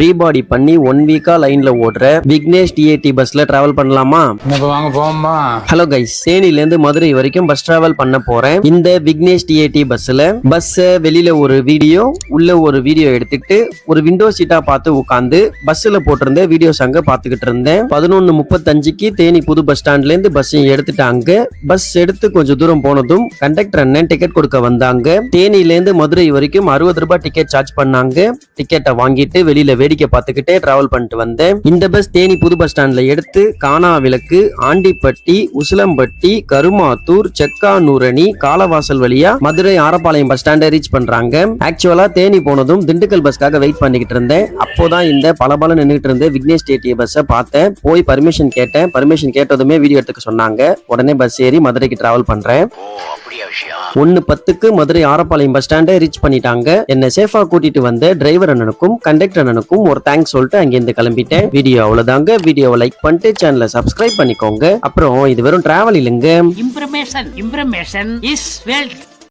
ரீபாடி பண்ணி 1 வீக்கா லைன்ல ஓடுற விக்னேஷ் டிஏடி பஸ்ல டிராவல் பண்ணலாமா? வாங்க போமா. ஹலோ கைஸ், தேனில இருந்து மதுரை வரைக்கும் பஸ் டிராவல் பண்ண போறேன். இந்த விக்னேஷ் டிஏடி பஸ்ல வெளியில ஒரு வீடியோ, உள்ள ஒரு வீடியோ எடுத்துக்கிட்டு ஒரு விண்டோ சீட்டா பார்த்து உட்காந்து பஸ்ல போட்டிருந்த வீடியோஸ் அங்க பாத்துக்கிட்டு இருந்தேன். 11:35க்கு தேனி புது பஸ் ஸ்டாண்ட்ல இருந்து பஸ் எடுத்துட்டாங்க. பஸ் எடுத்து கொஞ்சம் தூரம் போனதும் கண்டக்டர் அண்ணன் டிக்கெட் கொடுக்க வந்தாங்க. தேனில இருந்து மதுரை வரைக்கும் 60 ரூபாய் டிக்கெட் சார்ஜ் பண்ணாங்க. டிக்கெட்டை வாங்கிட்டு வெளியில வேடிக்கை பார்த்துக்கிட்டே டிராவல் பண்ணிட்டு வந்தேன். இந்த பஸ் தேனி புது பஸ் ஸ்டாண்ட்ல எடுத்து கானாவிளக்கு, ஆண்டிப்பட்டி, உசிலம்பட்டி, கருமாத்தூர், செக்கானூரணி, காலவாசல் வழியா மதுரை ஆரப்பாளையம் பஸ் ஸ்டாண்டை ரீச் பண்றாங்க. ஆக்சுவலா தேனி போனதும் திண்டுக்கல் பஸ்க்காக வெயிட் பண்ணிக்கிட்டு இருந்தேன். அப்போதான் இந்த பலபல நின்றுட்டு இருந்த விக்னேஷ் டிஏடி பஸ்ஸை பார்த்தேன். போய் பர்மிஷன் கேட்டேன். பர்மிஷன் கேட்டதுமே வீடியோ எடுத்துக்க சொன்னாங்க. உடனே பஸ் ஏறி மதுரைக்கு டிராவல் பண்றேன். 1:10க்கு மதுரை ஆரப்பாளையம் பஸ் ஸ்டாண்டை ரீச் பண்ணிட்டாங்க. என்ன சேஃபா கூட்டிட்டு வந்த டிரைவர் அண்ணனுக்கும் கண்டக்டர் அண்ணனுக்கும் ஒரு தேங்க்ஸ் சொல்லிட்டு அங்கிருந்து கிளம்பிட்டேன். வீடியோ அவ்வளவுதாங்க. வீடியோவை லைக் பண்ணிட்டு சேனலை சப்ஸ்கிரைப் பண்ணிக்கோங்க. அப்புறம் இது வெறும் டிராவல் இல்லைங்க. Information is wealth.